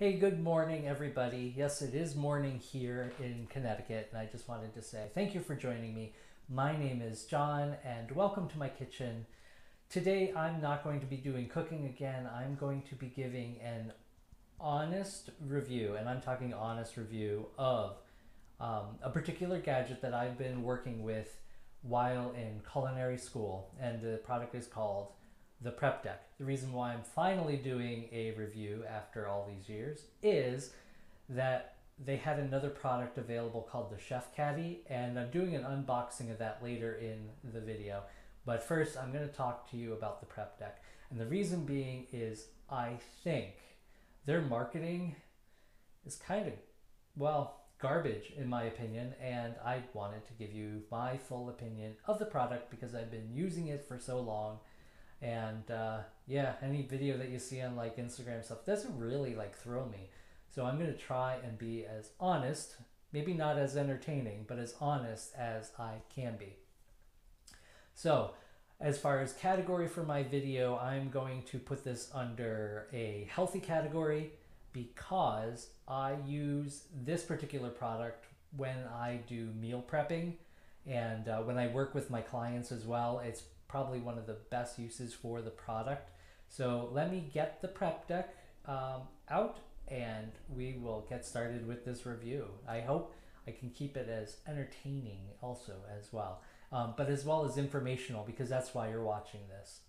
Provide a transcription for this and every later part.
Hey, good morning, everybody. Yes, it is morning here in Connecticut, and I just wanted to say thank you for joining me. My name is John, and welcome to my kitchen. Today, I'm not going to be doing cooking again. I'm going to be giving an honest review, and I'm talking honest review of a particular gadget that I've been working with while in culinary school, and the product is called the Prepdeck. The reason why I'm finally doing a review after all these years is that they had another product available called the Chef-Caddy, and I'm doing an unboxing of that later in the video. But first, I'm going to talk to you about the Prepdeck. And the reason being is I think their marketing is kind of, well, garbage in my opinion, and I wanted to give you my full opinion of the product because I've been using it for so long. And yeah, any video that you see on like Instagram stuff doesn't really like thrill me. So I'm going to try and be as honest, maybe not as entertaining, but as honest as I can be. So as far as category for my video, I'm going to put this under a healthy category because I use this particular product when I do meal prepping and when I work with my clients as well. It's probably one of the best uses for the product. So let me get the Prepdeck out and we will get started with this review. I hope I can keep it as entertaining also as well, but as well as informational, because that's why you're watching this.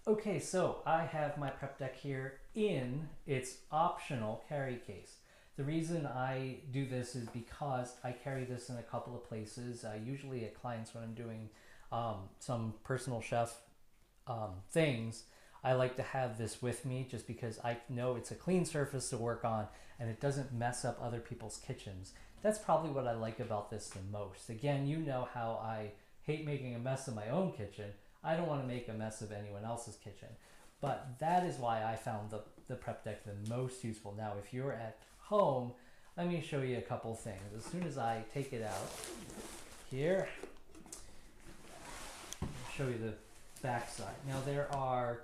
Okay, so I have my Prepdeck here in its optional carry case. The reason I do this is because I carry this in a couple of places, usually at clients when I'm doing some personal chef things. I like to have this with me just because I know it's a clean surface to work on and it doesn't mess up other people's kitchens. That's probably what I like about this the most. Again, you know how I hate making a mess of my own kitchen. I don't want to make a mess of anyone else's kitchen. But that is why I found the Prepdeck the most useful. Now, if you're at home, let me show you a couple things. As soon as I take it out, here, I'll show you the back side. Now, there are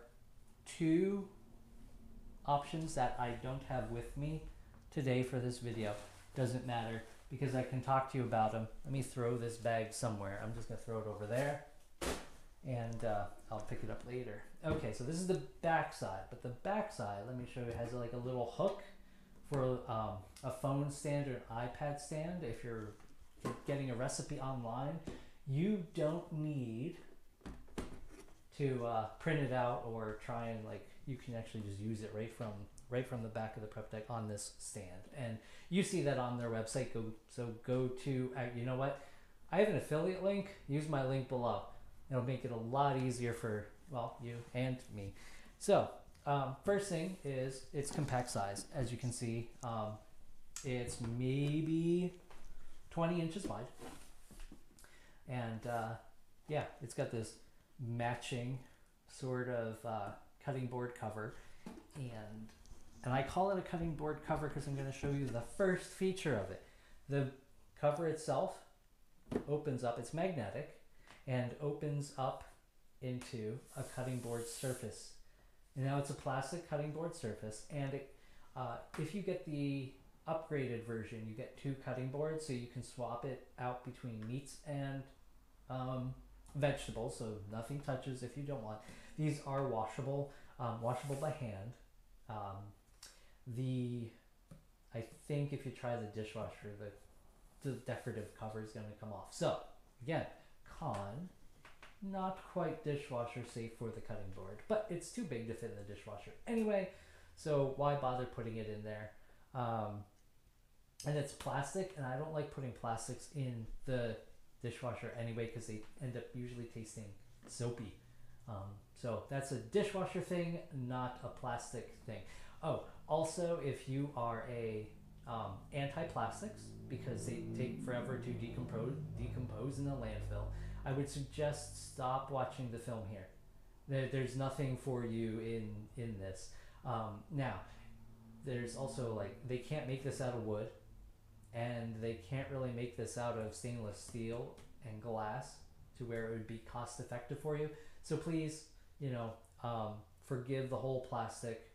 two options that I don't have with me today for this video. Doesn't matter because I can talk to you about them. Let me throw this bag somewhere. I'm just going to throw it over there. And I'll pick it up later. Okay, so this is the back side, but the back side, let me show you, has like a little hook for a phone stand or an iPad stand. If you're getting a recipe online, you don't need to print it out or try and like, you can actually just use it right from the back of the Prepdeck on this stand. And you see that on their website. Go to, you know what? I have an affiliate link. Use my link below. It'll make it a lot easier for, well, you and me. So, first thing is it's compact size. As you can see, it's maybe 20 inches wide. And yeah, it's got this matching sort of cutting board cover. And I call it a cutting board cover because I'm going to show you the first feature of it. The cover itself opens up, it's magnetic, and opens up into a cutting board surface. And now it's a plastic cutting board surface, and it, if you get the upgraded version, you get two cutting boards, so you can swap it out between meats and vegetables, so nothing touches if you don't want. These are washable, washable by hand. I think if you try the dishwasher, the decorative cover is going to come off. So again, not quite dishwasher safe for the cutting board, but it's too big to fit in the dishwasher anyway, so why bother putting it in there? And it's plastic, and I don't like putting plastics in the dishwasher anyway because they end up usually tasting soapy. So that's a dishwasher thing, not a plastic thing. Oh, also, if you are a anti-plastics, because they take forever to decompose in the landfill, I would suggest stop watching the film here. There's nothing for you in this. Now, there's also like, they can't make this out of wood, and they can't really make this out of stainless steel and glass to where it would be cost effective for you. So please, forgive the whole plastic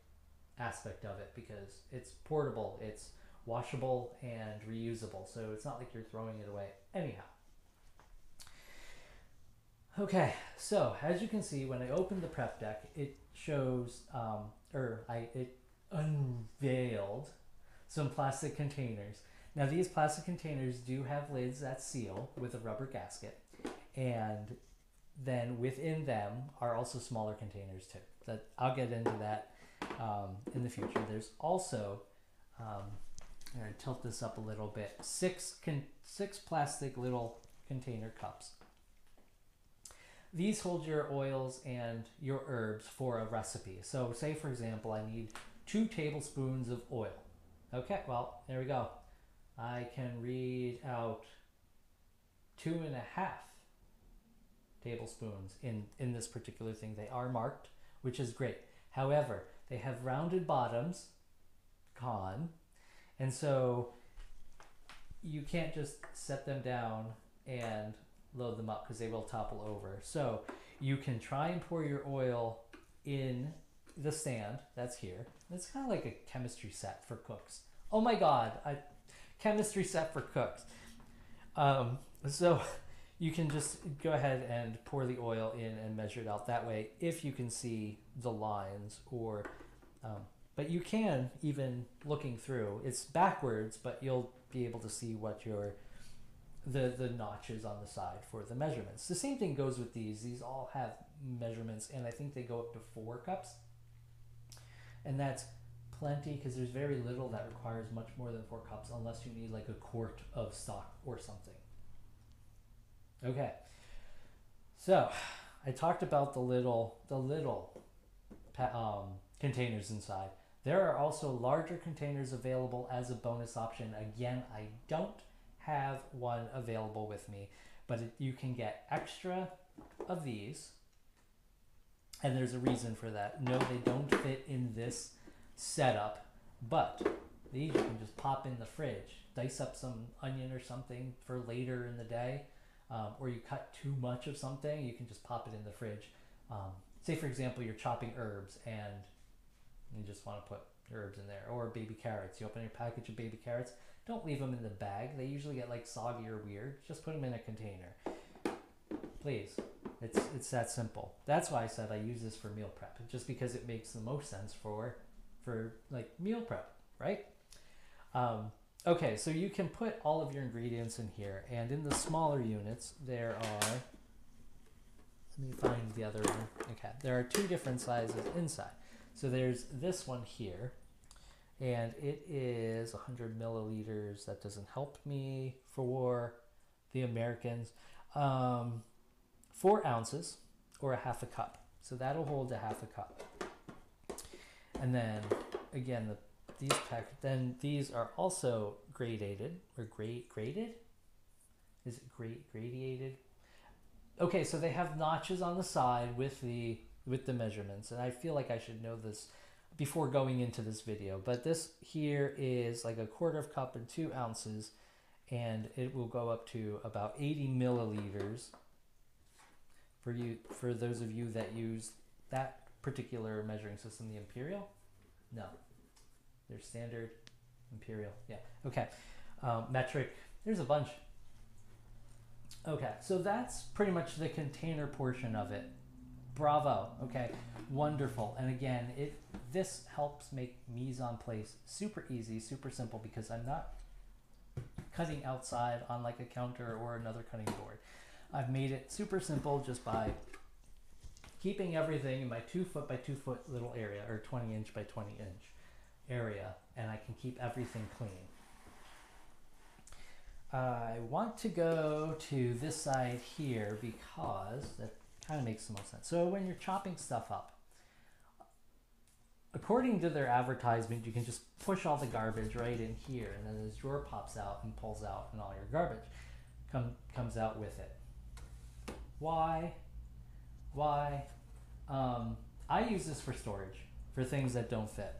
aspect of it, because it's portable, it's washable and reusable, so it's not like you're throwing it away. Anyhow, okay, so as you can see, when I opened the prep deck, it shows it unveiled some plastic containers. Now these plastic containers do have lids that seal with a rubber gasket, and then within them are also smaller containers too. That I'll get into that in the future. There's also, I'm going to tilt this up a little bit, six plastic little container cups. These hold your oils and your herbs for a recipe. So say for example, I need 2 tablespoons of oil. Okay, well, there we go. I can read out 2.5 tablespoons in this particular thing. They are marked, which is great. However, they have rounded bottoms, and so you can't just set them down and load them up, because they will topple over. So you can try and pour your oil in the stand that's here. It's kind of like a chemistry set for cooks. Oh my god, chemistry set for cooks. So you can just go ahead and pour the oil in and measure it out that way, if you can see the lines, or but you can, even looking through, it's backwards, but you'll be able to see what the notches on the side for the measurements. The same thing goes with these. These all have measurements, and I think they go up to 4 cups. And that's plenty, because there's very little that requires much more than 4 cups, unless you need like a quart of stock or something. Okay, so I talked about the little containers inside. There are also larger containers available as a bonus option. Again, I don't have one available with me, but you can get extra of these, and there's a reason for that. No, they don't fit in this setup, but these you can just pop in the fridge, dice up some onion or something for later in the day, or you cut too much of something, you can just pop it in the fridge. Say for example, you're chopping herbs and you just want to put herbs in there, or baby carrots. You open your package of baby carrots, don't leave them in the bag. They usually get like soggy or weird. Just put them in a container, please. It's that simple. That's why I said I use this for meal prep, just because it makes the most sense for like meal prep, right? Okay, so you can put all of your ingredients in here, and in the smaller units there are, let me find the other one. Okay, there are 2 different sizes inside. So there's this one here, and it is 100 milliliters. That doesn't help me for the Americans. 4 ounces, or a half a cup. So that'll hold a half a cup. And then again, these are also gradated, or graded? Is it gradated? Okay, so they have notches on the side with the measurements, and I feel like I should know this before going into this video, but this here is like a 1/4 cup and 2 ounces, and it will go up to about 80 milliliters for those of you that use that particular measuring system, the Imperial. No, there's standard, Imperial, yeah, okay. Metric, there's a bunch. Okay, so that's pretty much the container portion of it. Bravo. Okay, wonderful. And again, this helps make mise en place super easy, super simple, because I'm not cutting outside on like a counter or another cutting board. I've made it super simple just by keeping everything in my 2 foot by 2 foot little area, or 20 inch by 20 inch area, and I can keep everything clean. I want to go to this side here because that kind of makes the most sense. So when you're chopping stuff up, according to their advertisement, you can just push all the garbage right in here, and then this drawer pops out and pulls out, and all your garbage comes out with it. Why? I use this for storage for things that don't fit.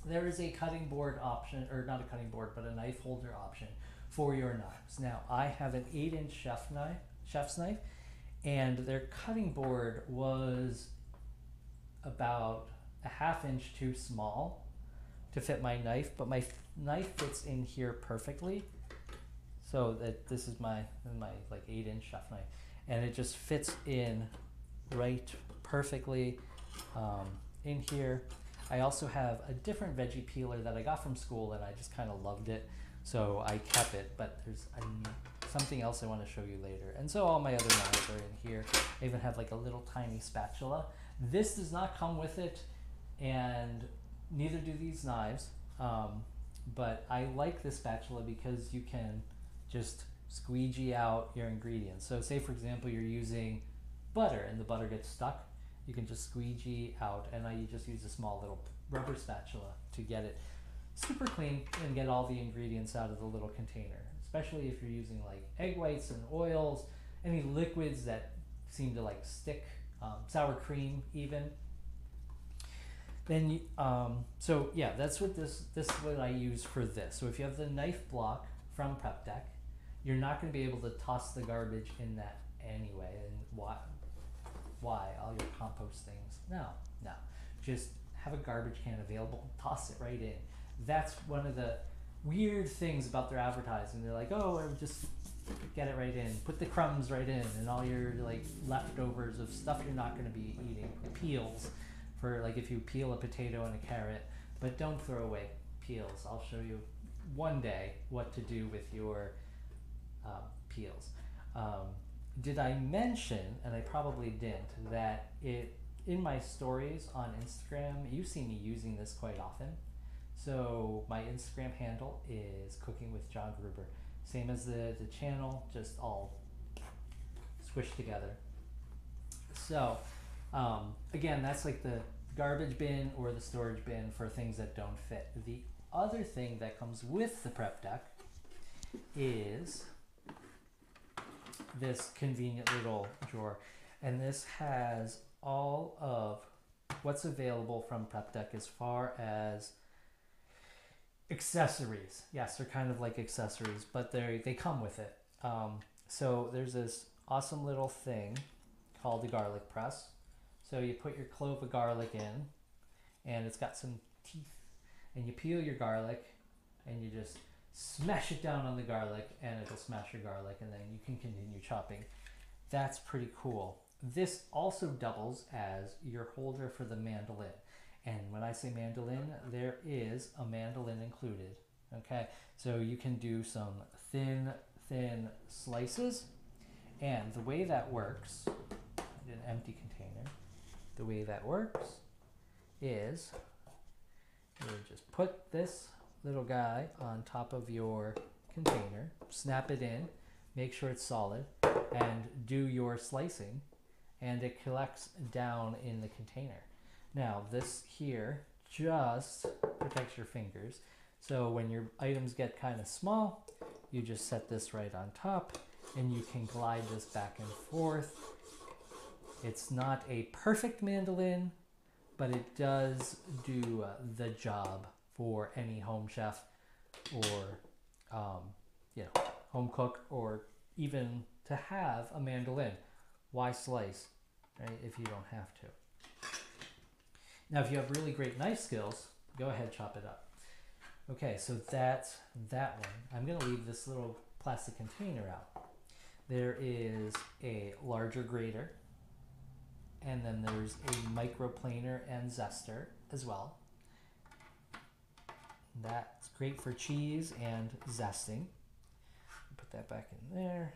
There is a cutting board option, or not a cutting board, but a knife holder option for your knives. Now, I have an 8-inch chef's knife, and their cutting board was about a ½ inch too small to fit my knife, but my knife fits in here perfectly. So that this is my like 8-inch chef knife, and it just fits in right perfectly in here. I also have a different veggie peeler that I got from school, and I just kind of loved it, so I kept it. But there's something else I want to show you later. And so all my other knives are in here. I even have like a little tiny spatula. This does not come with it, and neither do these knives. But I like this spatula because you can just squeegee out your ingredients. So say for example you're using butter and the butter gets stuck, you can just squeegee out, and I just use a small little rubber spatula to get it super clean and get all the ingredients out of the little container, especially if you're using like egg whites and oils, any liquids that seem to like stick, sour cream even. Then so yeah, that's what this is what I use for this. So if you have the knife block from Prepdeck, you're not going to be able to toss the garbage in that anyway. And why all your compost things? No, just have a garbage can available and toss it right in. That's one of the weird things about their advertising. They're like, oh, just get it right in, put the crumbs right in, and all your like leftovers of stuff you're not going to be eating, peels, for like if you peel a potato and a carrot, but don't throw away peels. I'll show you one day what to do with your peels. Did I mention, and I probably didn't, that in my stories on Instagram, you see me using this quite often. So my Instagram handle is Cooking with John Grouber. Same as the channel, just all squished together. So again, that's like the garbage bin or the storage bin for things that don't fit. The other thing that comes with the Prepdeck is this convenient little drawer, and this has all of what's available from Prepdeck as far as accessories. Yes, they're kind of like accessories, but they come with it. So there's this awesome little thing called the garlic press. So you put your clove of garlic in, and it's got some teeth, and you peel your garlic, and you just smash it down on the garlic, and it'll smash your garlic, and then you can continue chopping. That's pretty cool. This also doubles as your holder for the mandolin. And when I say mandolin, there is a mandolin included. Okay, so you can do some thin slices, and the way that works, an empty container, the way that works is you just put this little guy on top of your container, snap it in, make sure it's solid, and do your slicing, and it collects down in the container. Now this here just protects your fingers, so when your items get kind of small, you just set this right on top, and you can glide this back and forth. It's not a perfect mandolin, but it does do the job for any home chef or home cook, or even to have a mandolin. Why slice, right, if you don't have to? Now if you have really great knife skills, go ahead, chop it up. Okay, so that's that one. I'm going to leave this little plastic container out. There is a larger grater, and then there's a microplaner and zester as well. That's great for cheese and zesting. Put that back in there.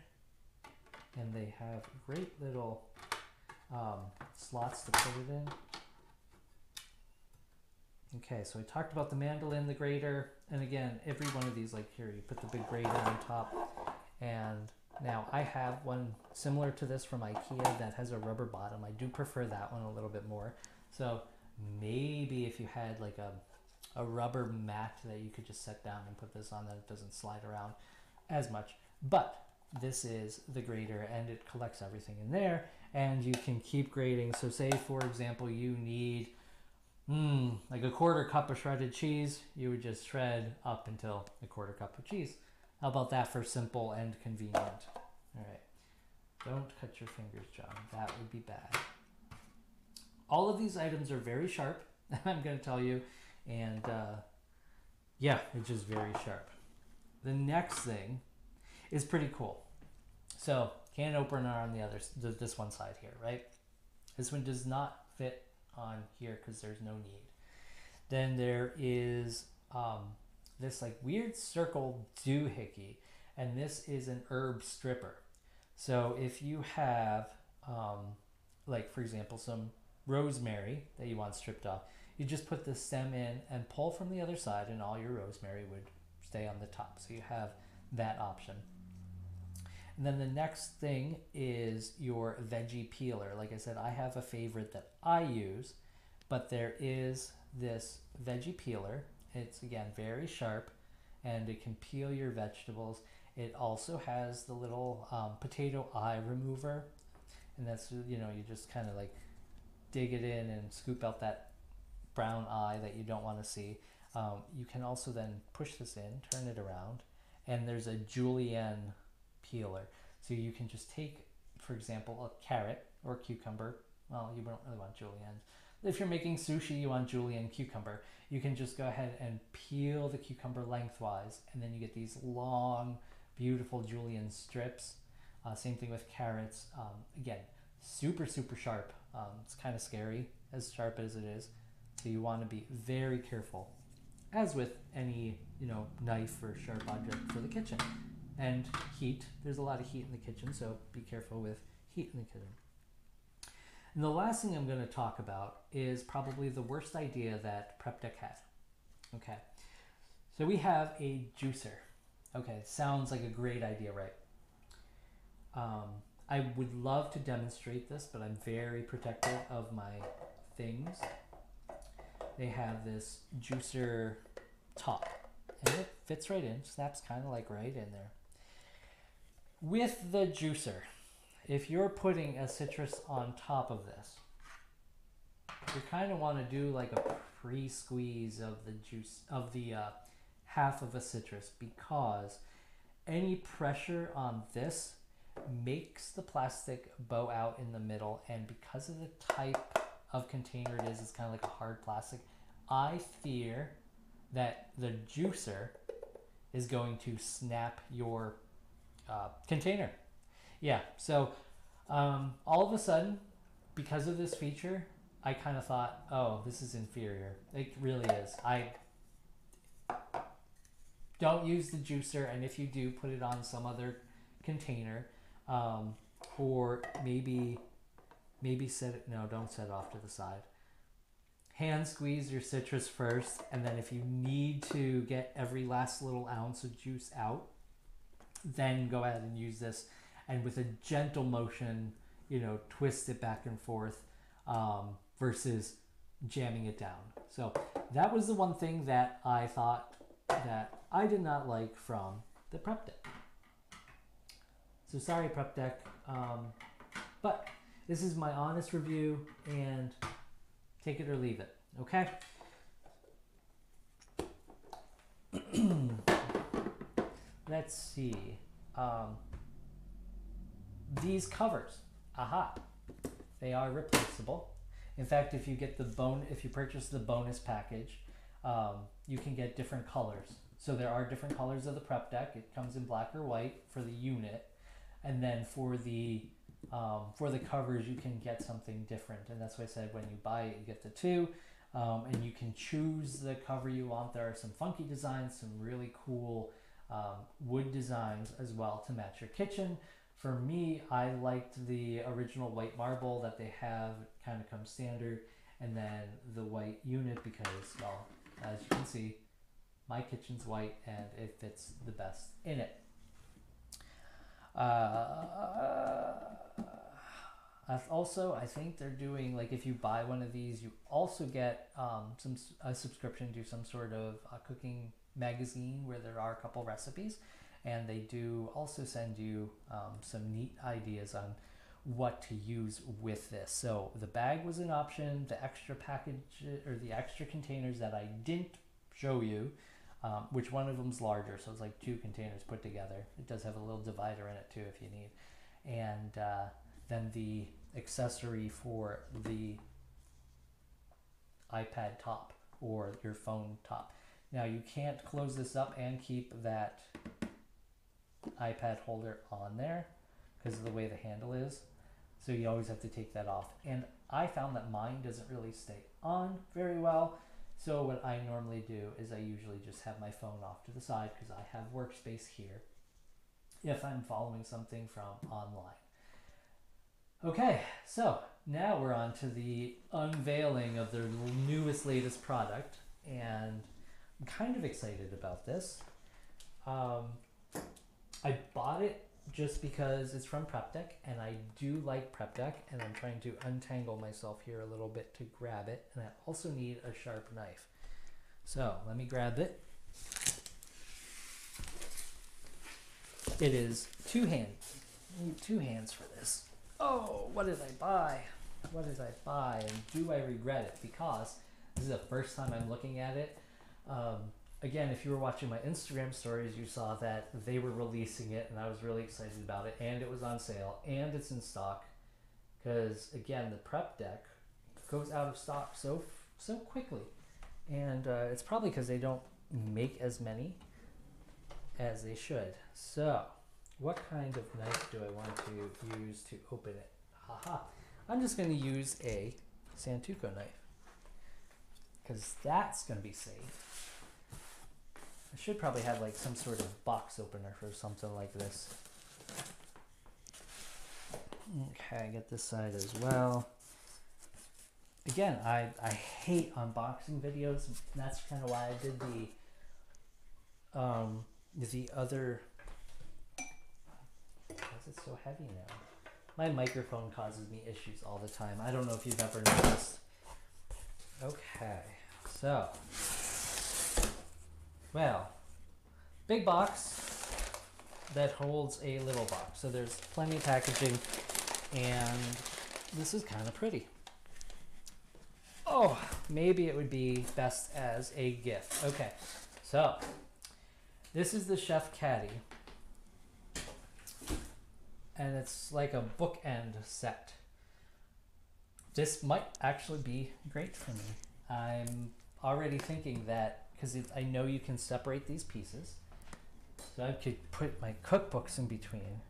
And they have great little slots to put it in. Okay, so I talked about the mandolin, the grater, and again, every one of these, like here, you put the big grater on top. And now I have one similar to this from IKEA that has a rubber bottom. I do prefer that one a little bit more. So maybe if you had like a rubber mat that you could just set down and put this on, that it doesn't slide around as much. But this is the grater, and it collects everything in there, and you can keep grating. So say for example you need Like a quarter cup of shredded cheese, you would just shred up until a quarter cup of cheese. How about that for simple and convenient? All right. Don't cut your fingers, John. That would be bad. All of these items are very sharp, I'm going to tell you. And yeah, it's just very sharp. The next thing is pretty cool. So, can opener on the other, this one side here, right? This one does not fit on here because there's no need. Then there is this like weird circle doohickey, and this is an herb stripper. So if you have like for example some rosemary that you want stripped off, you just put the stem in and pull from the other side, and all your rosemary would stay on the top. So you have that option. And then the next thing is your veggie peeler. Like I said, I have a favorite that I use, but there is this veggie peeler. It's again very sharp, and it can peel your vegetables. It also has the little potato eye remover, and that's, you know, you just kind of like dig it in and scoop out that brown eye that you don't want to see. You can also then push this in, turn it around, and there's a julienne peeler. So you can just take, for example, a carrot or cucumber. Well, you don't really want julienne. If you're making sushi, you want julienne cucumber. You can just go ahead and peel the cucumber lengthwise, and then you get these long, beautiful julienne strips. Same thing with carrots. Again, super, super sharp. It's kind of scary, as sharp as it is. So you want to be very careful, as with any, you know, knife or sharp object for the kitchen. And heat. There's a lot of heat in the kitchen, so be careful with heat in the kitchen. And the last thing I'm going to talk about is probably the worst idea that Prepdeck had. Okay, so we have a juicer. Okay, sounds like a great idea, right? I would love to demonstrate this, but I'm very protective of my things. They have this juicer top, and it fits right in, snaps kind of like right in there. With the juicer, if you're putting a citrus on top of this, you kind of want to do like a pre-squeeze of the juice of the half of a citrus, because any pressure on this makes the plastic bow out in the middle, and because of the type of container it is, it's kind of like a hard plastic. I fear that the juicer is going to snap your container. Yeah, so all of a sudden, because of this feature, I kind of thought, oh, this is inferior. It really is. I don't use the juicer, and if you do, put it on some other container, or maybe set it, no, don't set it off to the side. Hand squeeze your citrus first, and then if you need to get every last little ounce of juice out, then go ahead and use this, and with a gentle motion, you know, twist it back and forth, versus jamming it down. So that was the one thing that I thought that I did not like from the Prepdeck. So sorry, Prepdeck, but this is my honest review, and take it or leave it, okay? Let's see. These covers, they are replaceable. In fact, if you get if you purchase the bonus package, you can get different colors. So there are different colors of the Prepdeck. It comes in black or white for the unit, and then for the covers, you can get something different. And that's why I said when you buy it, you get the two, and you can choose the cover you want. There are some funky designs, some really cool wood designs as well to match your kitchen. For me, I liked the original white marble that they have, kind of comes standard, and then the white unit because, well, as you can see, my kitchen's white and it fits the best in it. Also, I think they're doing, like, if you buy one of these, you also get a subscription to some sort of cooking magazine where there are a couple recipes, and they do also send you some neat ideas on what to use with this. So the bag was an option, the extra package or the extra containers that I didn't show you, which one of them's larger, so it's like 2 containers put together. It does have a little divider in it too if you need. And then the accessory for the iPad top or your phone top. Now you can't close this up and keep that iPad holder on there because of the way the handle is. So you always have to take that off. And I found that mine doesn't really stay on very well. So what I normally do is I usually just have my phone off to the side because I have workspace here if I'm following something from online. Okay, so now we're on to the unveiling of their newest, latest product. And I'm kind of excited about this. I bought it just because it's from Prepdeck, and I do like Prepdeck, and I'm trying to untangle myself here a little bit to grab it, and I also need a sharp knife. So let me grab it. It is 2 hands. I need 2 hands for this. Oh, what did I buy? What did I buy? And do I regret it? Because this is the first time I'm looking at it. Again, if you were watching my Instagram stories, you saw that they were releasing it, and I was really excited about it, and it was on sale, and it's in stock. Because again, the Prepdeck goes out of stock so quickly, and it's probably because they don't make as many as they should. So, what kind of knife do I want to use to open it? Haha! I'm just going to use a Santoku knife, because that's going to be safe. I should probably have like some sort of box opener for something like this. Okay, I get this side as well. Again, I hate unboxing videos. That's kind of why I did the other. Why is it so heavy now? My microphone causes me issues all the time. I don't know if you've ever noticed. Okay, so. Well, big box that holds a little box. So there's plenty of packaging, and this is kind of pretty. Oh, maybe it would be best as a gift. Okay, so this is the Chef-Caddy, and it's like a bookend set. This might actually be great for me. I'm already thinking that because I know you can separate these pieces. So I could put my cookbooks in between.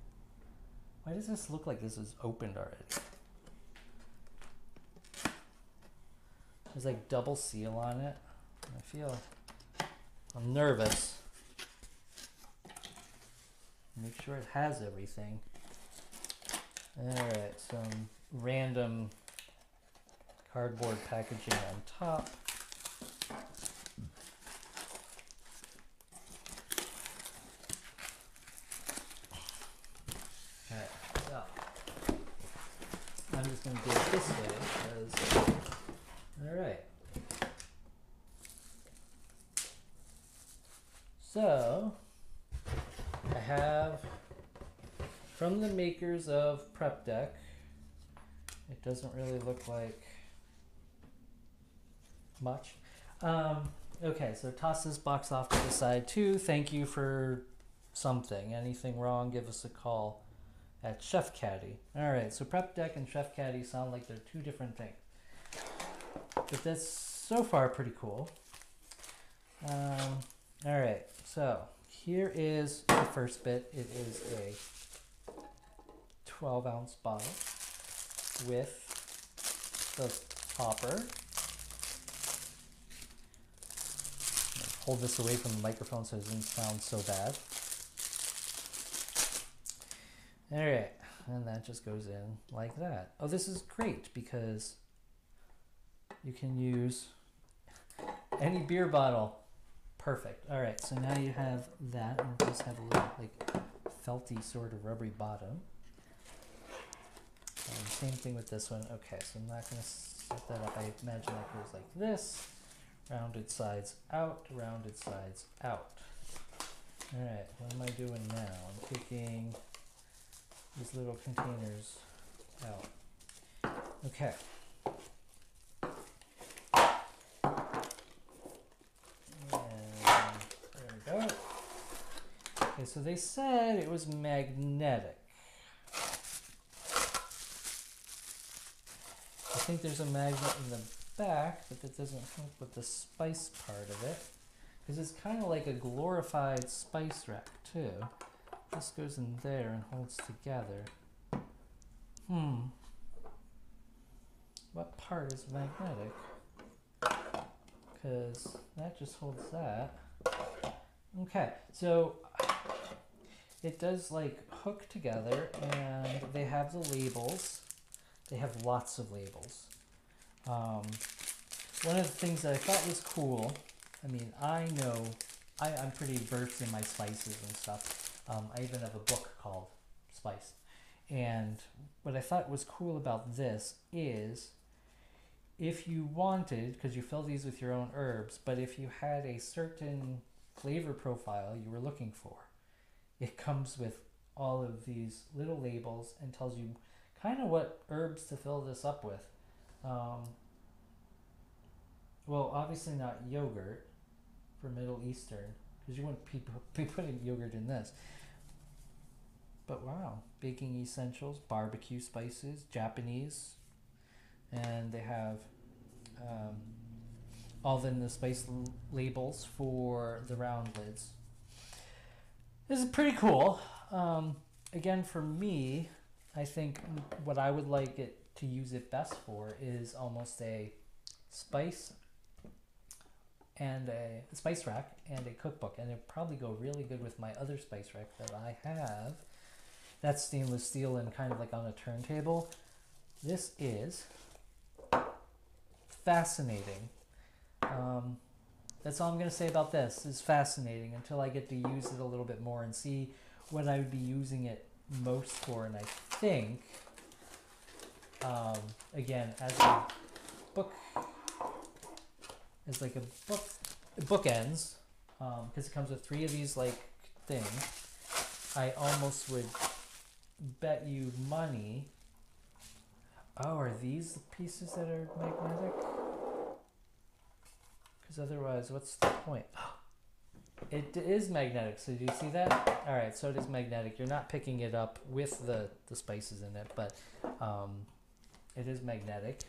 Why does this look like this is opened already? There's like double seal on it. I'm nervous. Make sure it has everything. Alright, some random cardboard packaging on top. I'm just going to do it this way because, alright. So, I have, from the makers of Prepdeck, it doesn't really look like much. Okay, so toss this box off to the side too. Thank you for something. Anything wrong, give us a call at Chef-Caddy. Alright, so Prepdeck and Chef-Caddy sound like they're 2 different things. But that's so far pretty cool. Alright, so here is the first bit. It is a 12-ounce bottle with the topper. Hold this away from the microphone so it doesn't sound so bad. Alright, and that just goes in like that. Oh, this is great because you can use any beer bottle. Perfect. Alright, so now you have that, and it does have a little like felty sort of rubbery bottom. And same thing with this one. Okay, so I'm not going to set that up. I imagine that goes like this. Rounded sides out, rounded sides out. Alright, what am I doing now? I'm taking these little containers out. Okay. And there we go. Okay, so they said it was magnetic. I think there's a magnet in the back, but that doesn't help with the spice part of it. Because it's kind of like a glorified spice rack too. This goes in there and holds together. What part is magnetic? Because that just holds that. Okay, so it does like hook together, and they have the labels. They have lots of labels. One of the things that I thought was cool, I mean, I know I'm pretty versed in my spices and stuff. I even have a book called Spice. And what I thought was cool about this is if you wanted, because you fill these with your own herbs, but if you had a certain flavor profile you were looking for, it comes with all of these little labels and tells you kind of what herbs to fill this up with. Well, obviously not yogurt for Middle Eastern, because you wouldn't be putting yogurt in this. But wow, baking essentials, barbecue spices, Japanese, and they have all the spice labels for the round lids. This is pretty cool. Again, for me, I think what I would like it to use it best for is almost a spice and a spice rack and a cookbook, and it'd probably go really good with my other spice rack that I have. That's stainless steel and kind of like on a turntable. This is fascinating. That's all I'm going to say about this. It's fascinating until I get to use it a little bit more and see what I would be using it most for. And I think, again, as a book, as like a bookends, because it comes with 3 of these like things, I almost would bet you money. Oh, are these the pieces that are magnetic? Because otherwise, what's the point? It is magnetic, so do you see that? All right, so it is magnetic. You're not picking it up with the spices in it, but it is magnetic.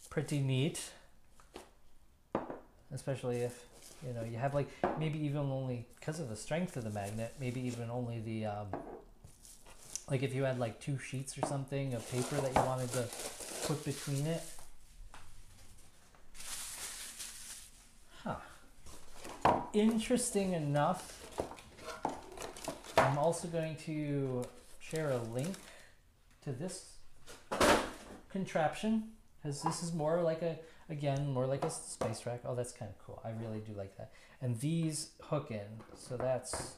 Pretty neat. Especially if, you know, you have like, maybe even only, because of the strength of the magnet, maybe even only the, like if you had like 2 sheets or something of paper that you wanted to put between it. Huh. Interesting enough, I'm also going to share a link to this contraption, because this is more like a, again, more like a spice rack. Oh, that's kind of cool. I really do like that. And these hook in, so that's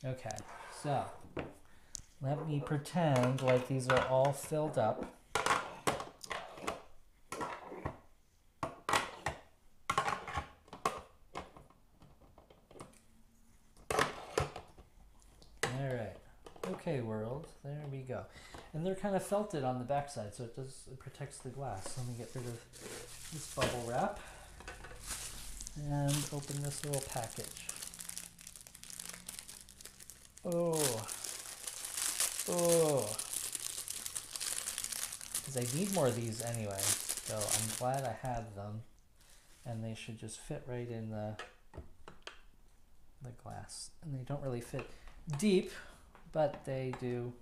okay. So let me pretend like these are all filled up. All right. Okay, world. There we go. And they're kind of felted on the backside, so it protects the glass. Let me get rid of this bubble wrap and open this little package. Oh. Because I need more of these anyway, so I'm glad I have them, and they should just fit right in the glass. And they don't really fit deep, but they do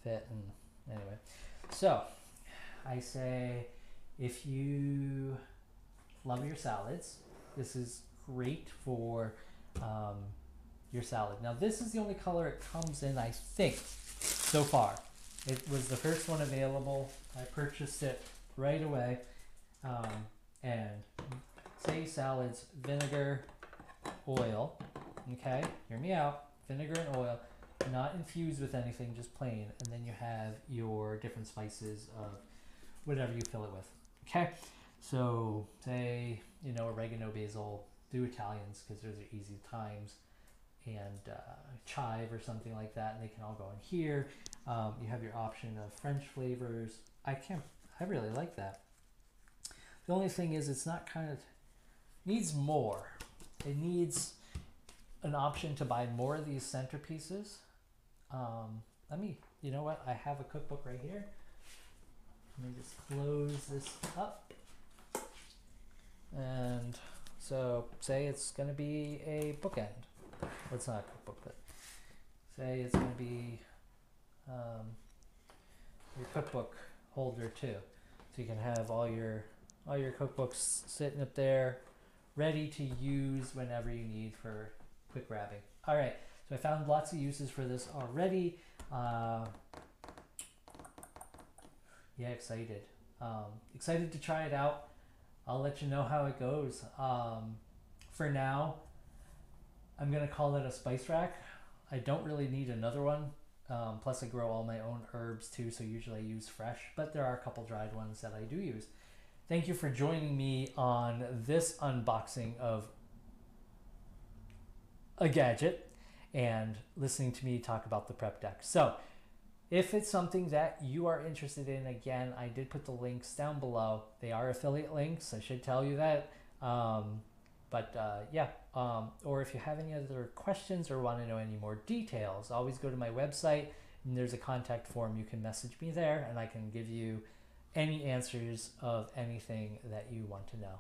fit. And anyway, so I say, if you love your salads, this is great for your salad. Now this is the only color it comes in, I think, so far. It was the first one available. I purchased it right away. And say salads, vinegar, oil. Okay, hear me out. Vinegar and oil, not infused with anything, just plain. And then you have your different spices of whatever you fill it with. Okay, so say, you know, oregano, basil, do Italians because those are easy times. and chive or something like that, and they can all go in here. You have your option of French flavors. I really like that. The only thing is it's not needs more. It needs an option to buy more of these centerpieces. You know what? I have a cookbook right here. Let me just close this up. And so say it's going to be a bookend. Well, it's not a cookbook, but say it's going to be your cookbook holder too. So you can have all your cookbooks sitting up there, ready to use whenever you need for quick grabbing. All right, so I found lots of uses for this already. Yeah, excited. Excited to try it out. I'll let you know how it goes. For now, I'm gonna call it a spice rack. I don't really need another one. Plus I grow all my own herbs too, so usually I use fresh, but there are a couple dried ones that I do use. Thank you for joining me on this unboxing of a gadget and listening to me talk about the Prep Deck. So if it's something that you are interested in, again, I did put the links down below. They are affiliate links, I should tell you that. Or if you have any other questions or want to know any more details, always go to my website and there's a contact form. You can message me there and I can give you any answers of anything that you want to know.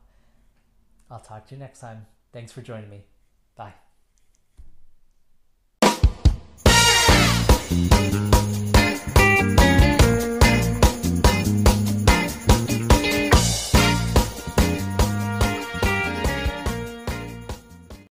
I'll talk to you next time. Thanks for joining me. Bye.